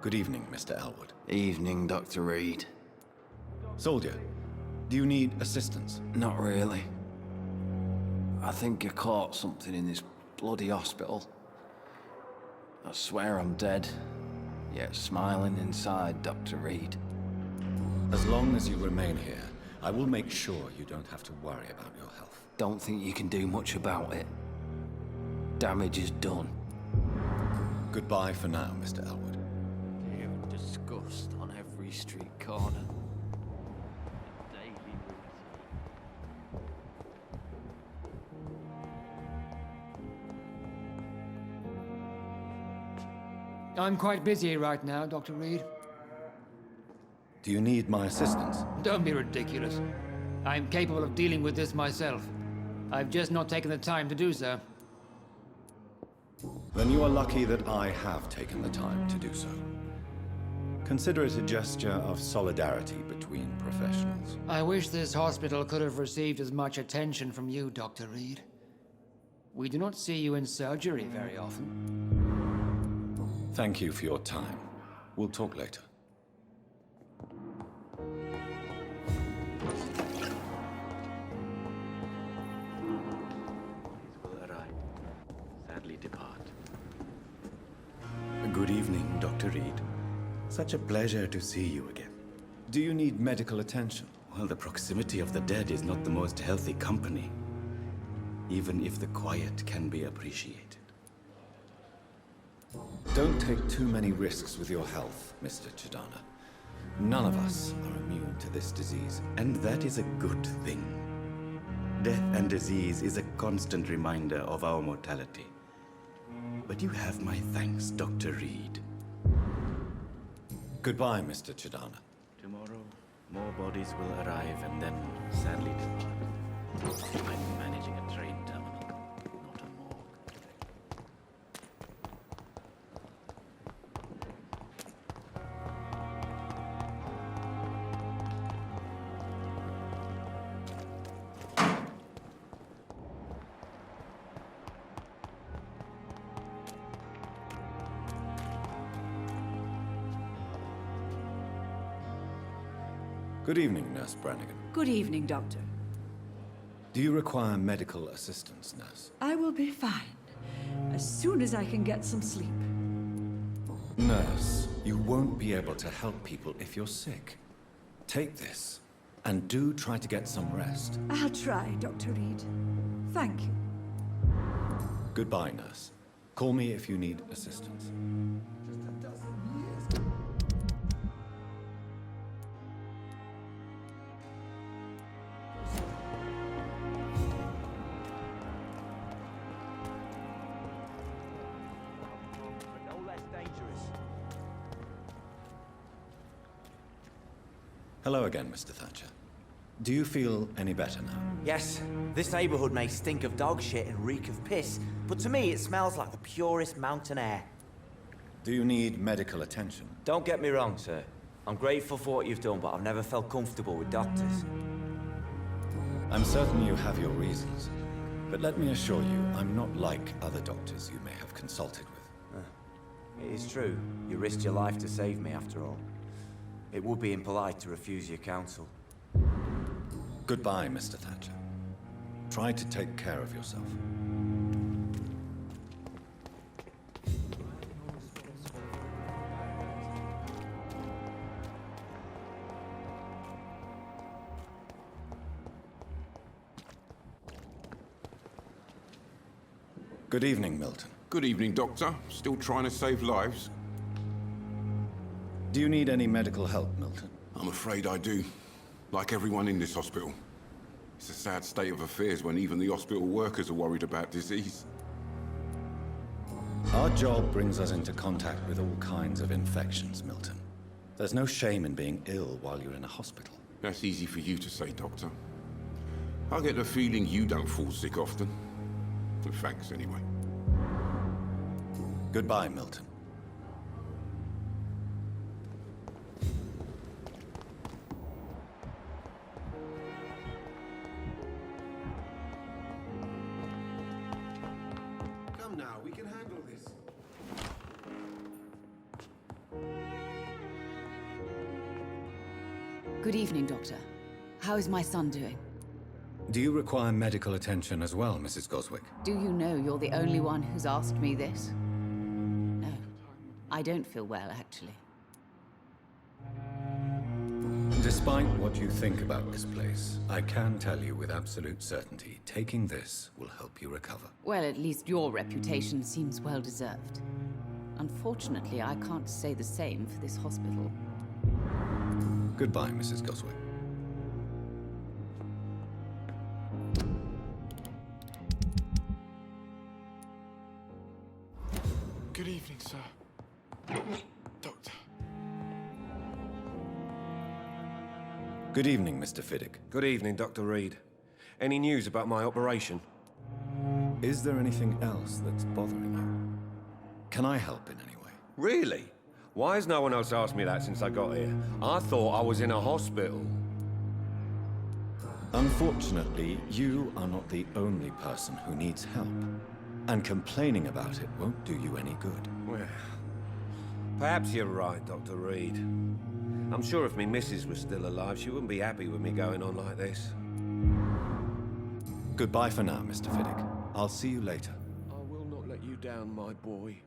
Good evening, Mr. Elwood. Evening, Dr. Reed. Soldier, do you need assistance? Not really. I think I caught something in this bloody hospital. I swear I'm dead, yet smiling inside, Dr. Reed. As long as you remain here, I will make sure you don't have to worry about your health. Don't think you can do much about it. Damage is done. Goodbye for now, Mr. Elwood. Disgust on every street corner. Daily routine. I'm quite busy right now, Dr. Reed. Do you need my assistance? Don't be ridiculous. I'm capable of dealing with this myself. I've just not taken the time to do so. Then you are lucky that I have taken the time to do so. Consider it a gesture of solidarity between professionals. I wish this hospital could have received as much attention from you, Dr. Reed. We do not see you in surgery very often. Thank you for your time. We'll talk later. Will arrive. Sadly depart. Good evening, Dr. Reed. Such a pleasure to see you again. Do you need medical attention? Well, the proximity of the dead is not the most healthy company, even if the quiet can be appreciated. Don't take too many risks with your health, Mr. Chidana. None of us are immune to this disease. And that is a good thing. Death and disease is a constant reminder of our mortality. But you have my thanks, Dr. Reed. Goodbye, Mr. Chidana. Tomorrow, more bodies will arrive and then sadly depart. I'm managing a train terminal, not a morgue. Good evening, Nurse Brannigan. Good evening, Doctor. Do you require medical assistance, Nurse? I will be fine, as soon as I can get some sleep. Nurse, you won't be able to help people if you're sick. Take this, and do try to get some rest. I'll try, Dr. Reed. Thank you. Goodbye, Nurse. Call me if you need assistance. Hello again, Mr. Thatcher. Do you feel any better now? Yes, this neighborhood may stink of dog shit and reek of piss, but to me it smells like the purest mountain air. Do you need medical attention? Don't get me wrong, sir. I'm grateful for what you've done, but I've never felt comfortable with doctors. I'm certain you have your reasons, but let me assure you, I'm not like other doctors you may have consulted with. It is true. You risked your life to save me, after all. It would be impolite to refuse your counsel. Goodbye, Mr. Thatcher. Try to take care of yourself. Good evening, Milton. Good evening, Doctor. Still trying to save lives? Do you need any medical help, Milton? I'm afraid I do. Like everyone in this hospital. It's a sad state of affairs when even the hospital workers are worried about disease. Our job brings us into contact with all kinds of infections, Milton. There's no shame in being ill while you're in a hospital. That's easy for you to say, Doctor. I get the feeling you don't fall sick often. Thanks, anyway. Goodbye, Milton. Come now, we can handle this. Good evening, Doctor. How is my son doing? Do you require medical attention as well, Mrs. Goswick? Do you know you're the only one who's asked me this? No. I don't feel well, actually. Despite what you think about this place, I can tell you with absolute certainty, taking this will help you recover. Well, at least your reputation seems well deserved. Unfortunately, I can't say the same for this hospital. Goodbye, Mrs. Goswick. Good evening, sir. Doctor. Good evening, Mr. Fiddick. Good evening, Dr. Reed. Any news about my operation? Is there anything else that's bothering you? Can I help in any way? Really? Why has no one else asked me that since I got here? I thought I was in a hospital. Unfortunately, you are not the only person who needs help. And complaining about it won't do you any good. Well, perhaps you're right, Dr. Reed. I'm sure if me missus was still alive, she wouldn't be happy with me going on like this. Goodbye for now, Mr. Fiddick. I'll see you later. I will not let you down, my boy.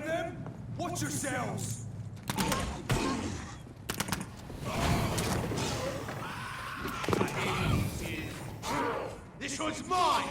grab them? Watch yourselves! This one's mine!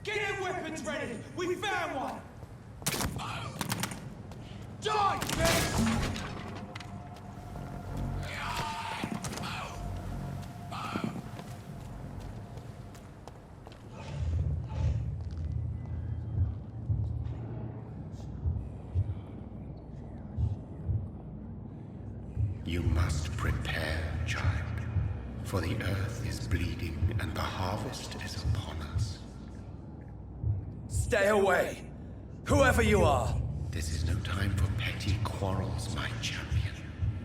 Get your weapons ready! We found one! Die, bitch! You must prepare, child, for the earth is bleeding and the harvest is upon us. Stay away! Whoever you are! This is no time for petty quarrels, my champion.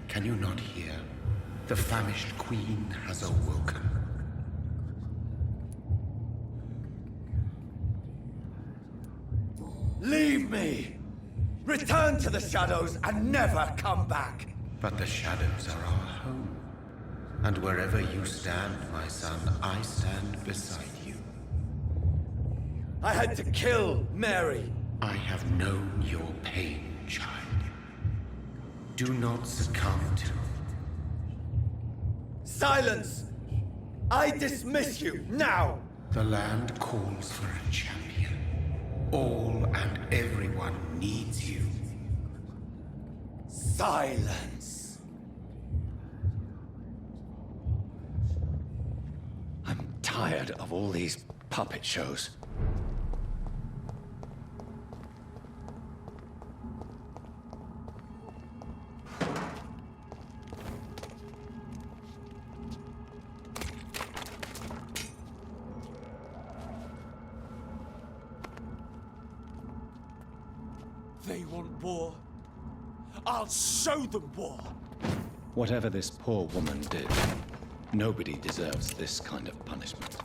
Can you not hear? The famished queen has awoken. Leave me! Return to the shadows and never come back! But the shadows are our home. And wherever you stand, my son, I stand beside you. I had to kill Mary. I have known your pain, child. Do not succumb to... Silence! I dismiss you, now! The land calls for a champion. All and everyone needs you. Silence! I'm tired of all these puppet shows. They want war. I'll show them war. Whatever this poor woman did, nobody deserves this kind of punishment.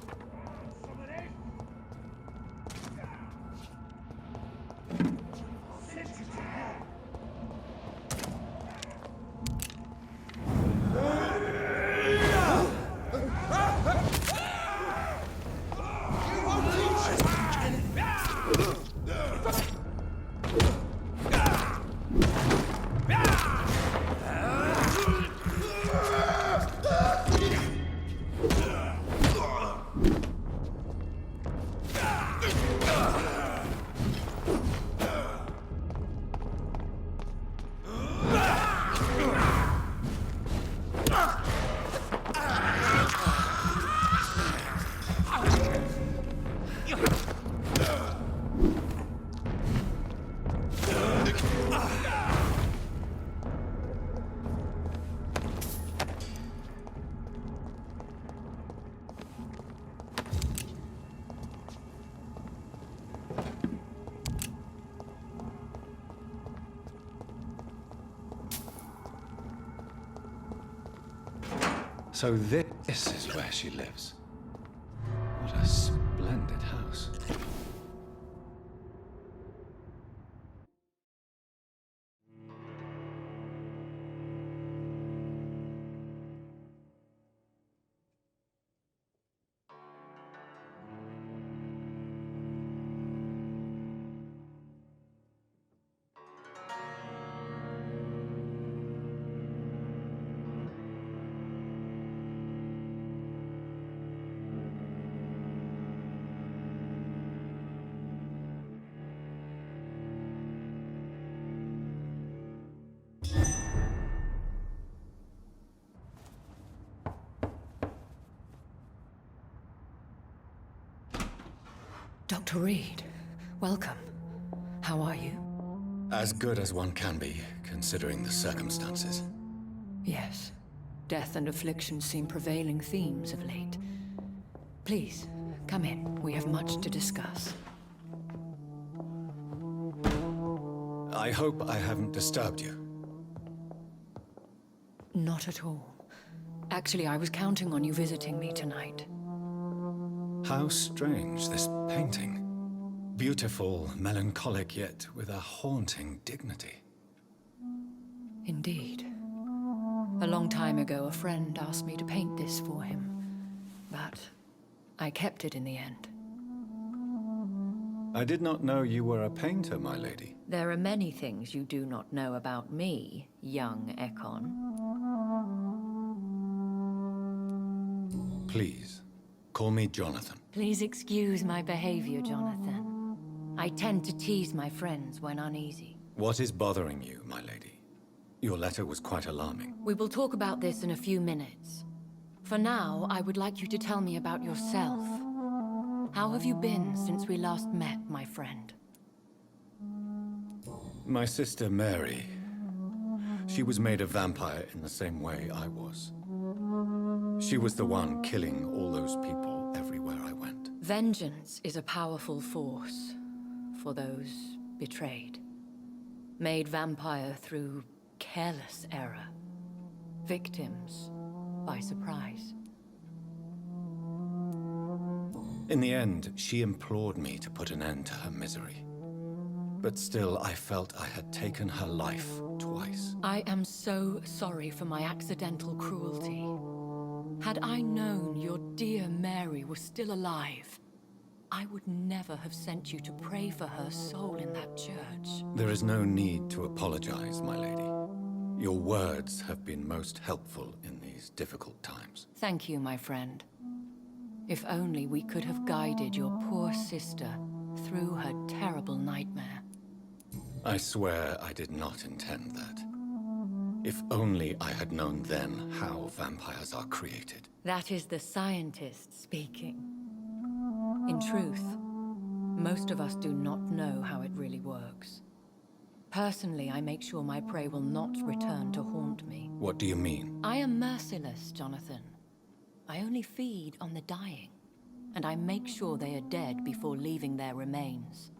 So this is where she lives. What a splendid house. Dr. Reed, welcome. How are you? As good as one can be, considering the circumstances. Yes. Death and affliction seem prevailing themes of late. Please, come in. We have much to discuss. I hope I haven't disturbed you. Not at all. Actually, I was counting on you visiting me tonight. How strange, this painting. Beautiful, melancholic, yet with a haunting dignity. Indeed. A long time ago, a friend asked me to paint this for him. But I kept it in the end. I did not know you were a painter, my lady. There are many things you do not know about me, young Ekon. Please, call me Jonathan. Please excuse my behavior, Jonathan. I tend to tease my friends when uneasy. What is bothering you, my lady? Your letter was quite alarming. We will talk about this in a few minutes. For now, I would like you to tell me about yourself. How have you been since we last met, my friend? My sister Mary. She was made a vampire in the same way I was. She was the one killing all those people everywhere I went. Vengeance is a powerful force for those betrayed. Made vampire through careless error. Victims by surprise. In the end, she implored me to put an end to her misery. But still, I felt I had taken her life twice. I am so sorry for my accidental cruelty. Had I known your dear Mary was still alive, I would never have sent you to pray for her soul in that church. There is no need to apologize, my lady. Your words have been most helpful in these difficult times. Thank you, my friend. If only we could have guided your poor sister through her terrible nightmare. I swear I did not intend that. If only I had known then how vampires are created. That is the scientist speaking. In truth, most of us do not know how it really works. Personally, I make sure my prey will not return to haunt me. What do you mean? I am merciless, Jonathan. I only feed on the dying, and I make sure they are dead before leaving their remains.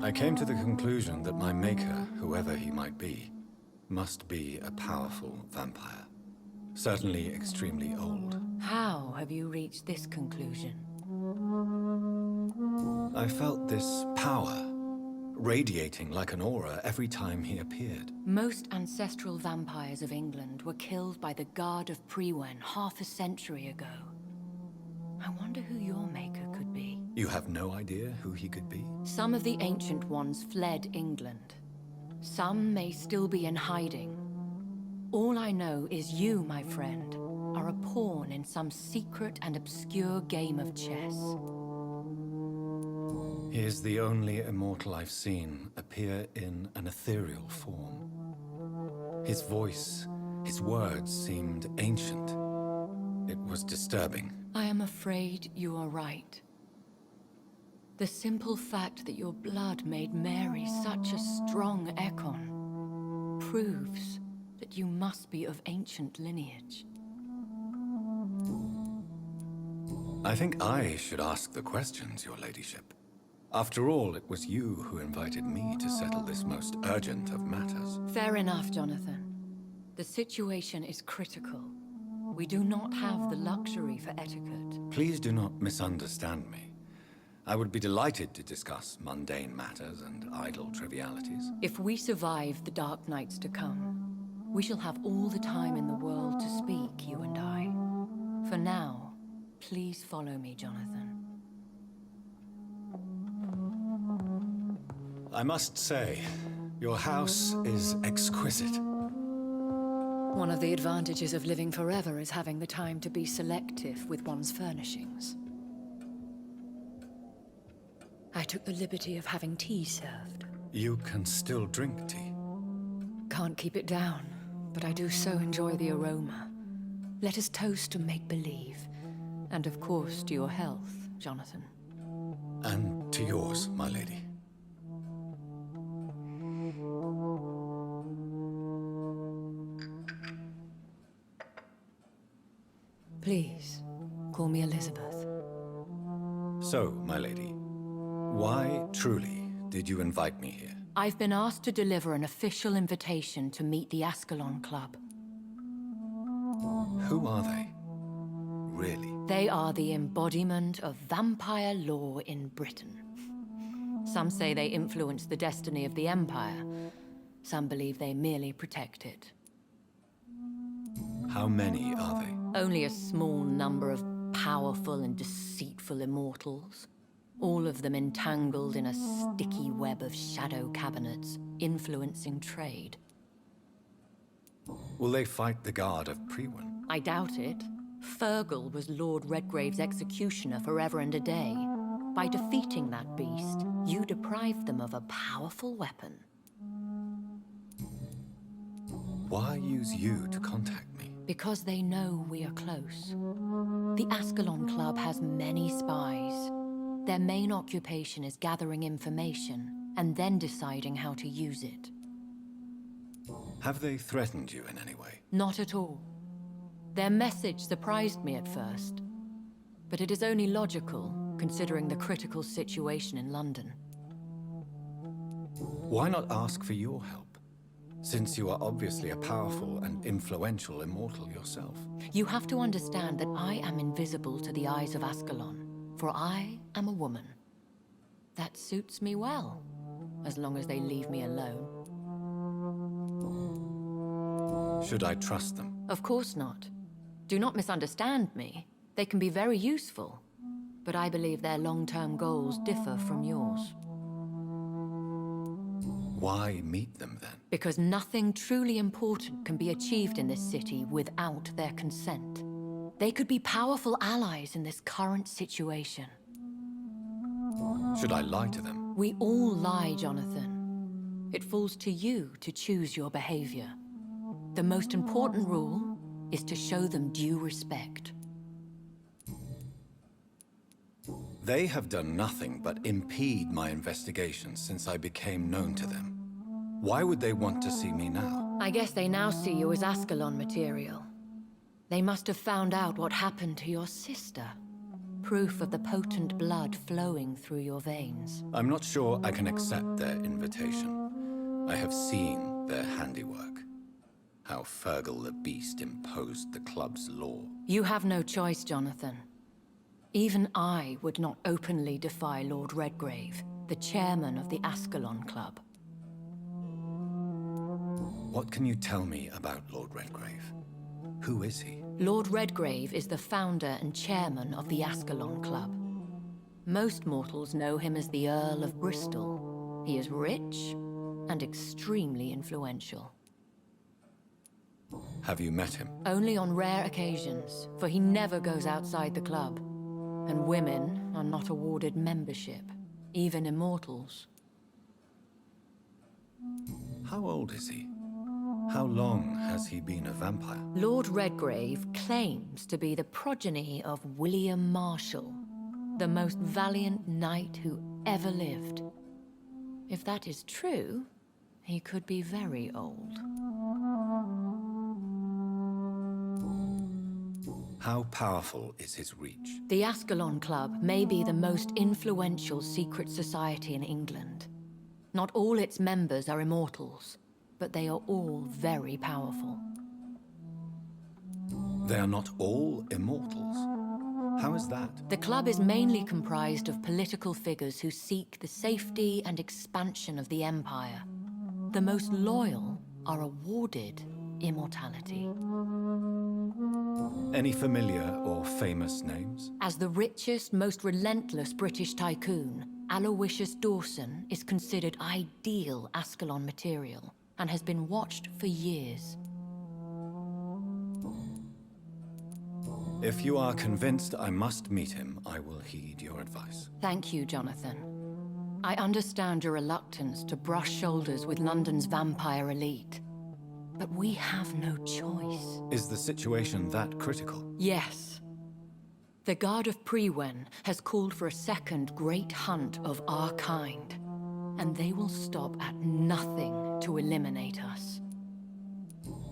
I came to the conclusion that my maker, whoever he might be, must be a powerful vampire. Certainly extremely old. How have you reached this conclusion? I felt this power radiating like an aura every time he appeared. Most ancestral vampires of England were killed by the Guard of Prewen half a century ago. I wonder who your maker could be. You have no idea who he could be? Some of the ancient ones fled England. Some may still be in hiding. All I know is you, my friend, are a pawn in some secret and obscure game of chess. He is the only immortal I've seen appear in an ethereal form. His voice, his words seemed ancient. It was disturbing. I am afraid you are right. The simple fact that your blood made Mary such a strong Ekon proves that you must be of ancient lineage. I think I should ask the questions, your ladyship. After all, it was you who invited me to settle this most urgent of matters. Fair enough, Jonathan. The situation is critical. We do not have the luxury for etiquette. Please do not misunderstand me. I would be delighted to discuss mundane matters and idle trivialities. If we survive the dark nights to come, we shall have all the time in the world to speak, you and I. For now, please follow me, Jonathan. I must say, your house is exquisite. One of the advantages of living forever is having the time to be selective with one's furnishings. I took the liberty of having tea served. You can still drink tea. Can't keep it down, but I do so enjoy the aroma. Let us toast to make-believe. And of course, to your health, Jonathan. And to yours, my lady. Please, call me Elizabeth. So, my lady, why truly did you invite me here? I've been asked to deliver an official invitation to meet the Ascalon Club. Who are they? Really? They are the embodiment of vampire law in Britain. Some say they influence the destiny of the Empire. Some believe they merely protect it. How many are they? Only a small number of powerful and deceitful immortals. All of them entangled in a sticky web of shadow cabinets, influencing trade. Will they fight the Guard of Prewen? I doubt it. Fergal was Lord Redgrave's executioner forever and a day. By defeating that beast, you deprived them of a powerful weapon. Why use you to contact me? Because they know we are close. The Ascalon Club has many spies. Their main occupation is gathering information, and then deciding how to use it. Have they threatened you in any way? Not at all. Their message surprised me at first. But it is only logical, considering the critical situation in London. Why not ask for your help? Since you are obviously a powerful and influential immortal yourself. You have to understand that I am invisible to the eyes of Ascalon, for I am a woman. That suits me well, as long as they leave me alone. Should I trust them? Of course not. Do not misunderstand me. They can be very useful, but I believe their long-term goals differ from yours. Why meet them then? Because nothing truly important can be achieved in this city without their consent. They could be powerful allies in this current situation. Should I lie to them? We all lie, Jonathan. It falls to you to choose your behavior. The most important rule is to show them due respect. They have done nothing but impede my investigation since I became known to them. Why would they want to see me now? I guess they now see you as Ascalon material. They must have found out what happened to your sister. Proof of the potent blood flowing through your veins. I'm not sure I can accept their invitation. I have seen their handiwork. How Fergal the Beast imposed the club's law. You have no choice, Jonathan. Even I would not openly defy Lord Redgrave, the chairman of the Ascalon Club. What can you tell me about Lord Redgrave? Who is he? Lord Redgrave is the founder and chairman of the Ascalon Club. Most mortals know him as the Earl of Bristol. He is rich and extremely influential. Have you met him? Only on rare occasions, for he never goes outside the club. And women are not awarded membership, even immortals. How old is he? How long has he been a vampire? Lord Redgrave claims to be the progeny of William Marshall, the most valiant knight who ever lived. If that is true, he could be very old. How powerful is his reach? The Ascalon Club may be the most influential secret society in England. Not all its members are immortals, but they are all very powerful. They are not all immortals. How is that? The club is mainly comprised of political figures who seek the safety and expansion of the Empire. The most loyal are awarded immortality. Any familiar or famous names? As the richest, most relentless British tycoon, Aloysius Dawson is considered ideal Ascalon material and has been watched for years. If you are convinced I must meet him, I will heed your advice. Thank you, Jonathan. I understand your reluctance to brush shoulders with London's vampire elite. But we have no choice. Is the situation that critical? Yes. The Guard of Prewen has called for a second great hunt of our kind, and they will stop at nothing to eliminate us.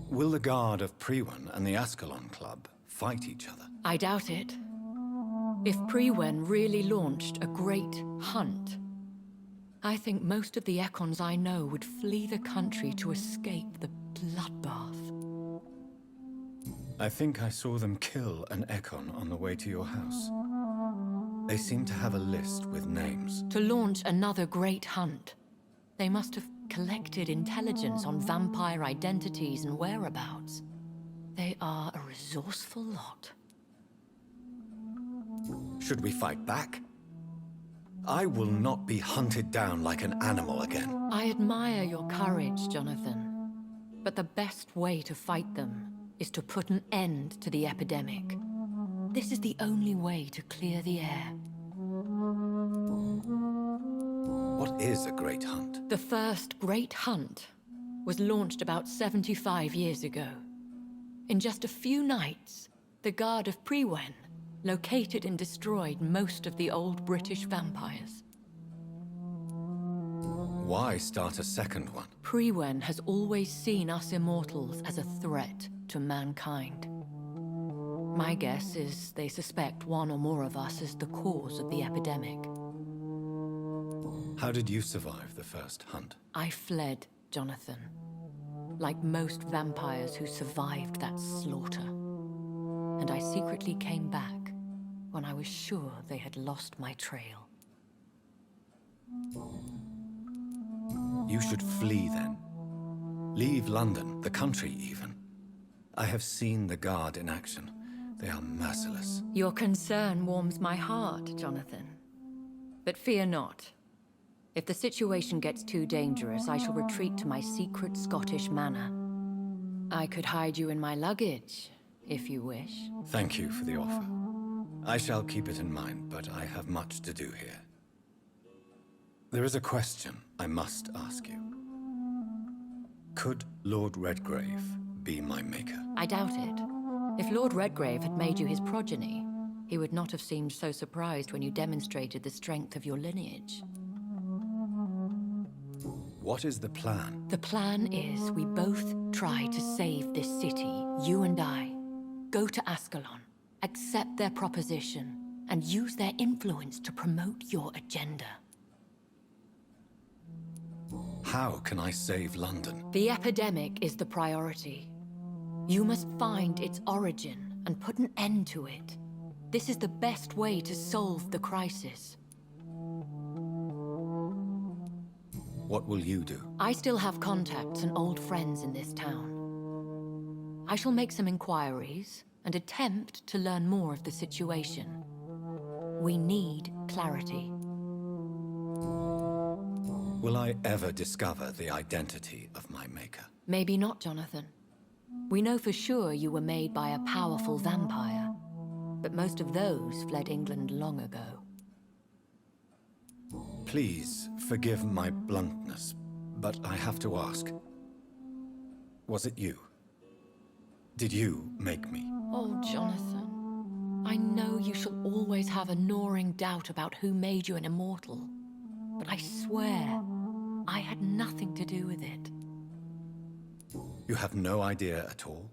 Will the Guard of Prewen and the Ascalon Club fight each other? I doubt it. If Prewen really launched a great hunt, I think most of the Econs I know would flee the country to escape the bloodbath. I think I saw them kill an Econ on the way to your house. They seem to have a list with names. To launch another great hunt, they must have collected intelligence on vampire identities and whereabouts. They are a resourceful lot. Should we fight back? I will not be hunted down like an animal again. I admire your courage, Jonathan. But the best way to fight them is to put an end to the epidemic. This is the only way to clear the air. What is a great hunt? The first great hunt was launched about 75 years ago. In just a few nights, the Guard of Prewen located and destroyed most of the old British vampires. Why start a second one? Prewen has always seen us immortals as a threat to mankind. My guess is they suspect one or more of us as the cause of the epidemic. How did you survive the first hunt? I fled, Jonathan. Like most vampires who survived that slaughter. And I secretly came back when I was sure they had lost my trail. You should flee then. Leave London, the country even. I have seen the Guard in action. They are merciless. Your concern warms my heart, Jonathan. But fear not. If the situation gets too dangerous, I shall retreat to my secret Scottish manor. I could hide you in my luggage, if you wish. Thank you for the offer. I shall keep it in mind, but I have much to do here. There is a question I must ask you. Could Lord Redgrave be my maker? I doubt it. If Lord Redgrave had made you his progeny, he would not have seemed so surprised when you demonstrated the strength of your lineage. What is the plan? The plan is we both try to save this city, you and I. Go to Ascalon, accept their proposition, and use their influence to promote your agenda. How can I save London? The epidemic is the priority. You must find its origin and put an end to it. This is the best way to solve the crisis. What will you do? I still have contacts and old friends in this town. I shall make some inquiries and attempt to learn more of the situation. We need clarity. Will I ever discover the identity of my maker? Maybe not, Jonathan. We know for sure you were made by a powerful vampire, but most of those fled England long ago. Please forgive my bluntness, but I have to ask. Was it you? Did you make me? Oh, Jonathan. I know you shall always have a gnawing doubt about who made you an immortal, but I swear, I had nothing to do with it. You have no idea at all?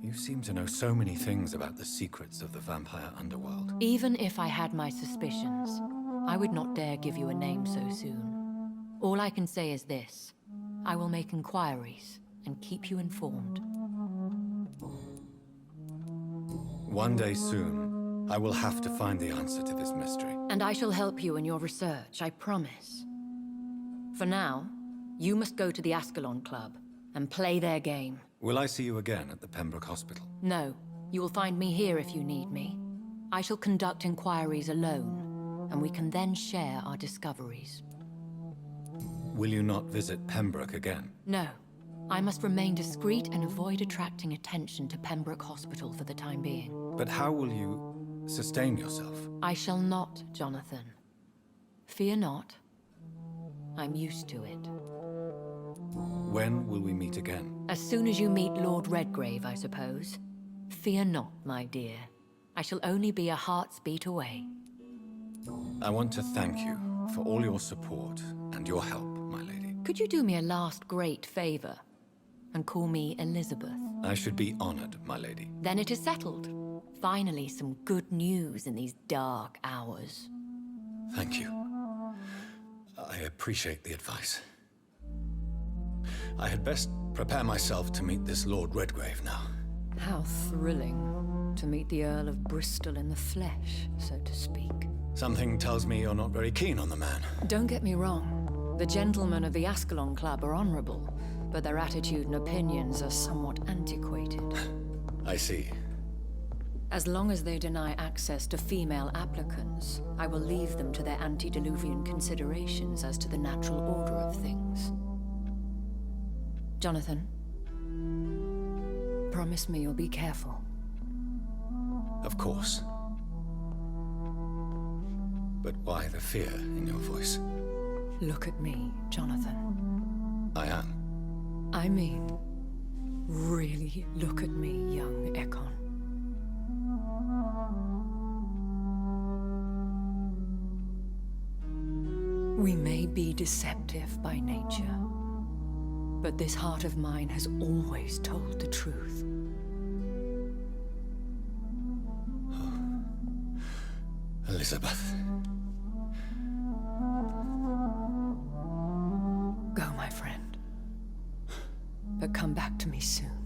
You seem to know so many things about the secrets of the vampire underworld. Even if I had my suspicions, I would not dare give you a name so soon. All I can say is this. I will make inquiries and keep you informed. One day soon, I will have to find the answer to this mystery. And I shall help you in your research, I promise. For now, you must go to the Ascalon Club and play their game. Will I see you again at the Pembroke Hospital? No, you will find me here if you need me. I shall conduct inquiries alone, and we can then share our discoveries. Will you not visit Pembroke again? No. I must remain discreet and avoid attracting attention to Pembroke Hospital for the time being. But how will you sustain yourself? I shall not, Jonathan. Fear not. I'm used to it. When will we meet again? As soon as you meet Lord Redgrave, I suppose. Fear not, my dear. I shall only be a heart's beat away. I want to thank you for all your support and your help, my lady. Could you do me a last great favor and call me Elizabeth? I should be honored, my lady. Then it is settled. Finally, some good news in these dark hours. Thank you. I appreciate the advice. I had best prepare myself to meet this Lord Redgrave now. How thrilling to meet the Earl of Bristol in the flesh, so to speak. Something tells me you're not very keen on the man. Don't get me wrong. The gentlemen of the Ascalon Club are honorable, but their attitude and opinions are somewhat antiquated. I see. As long as they deny access to female applicants, I will leave them to their antediluvian considerations as to the natural order of things. Jonathan, promise me you'll be careful. Of course. But why the fear in your voice? Look at me, Jonathan. I am. I mean, really look at me, young Ekon. We may be deceptive by nature, but this heart of mine has always told the truth. Elizabeth. Go, my friend. But come back to me soon.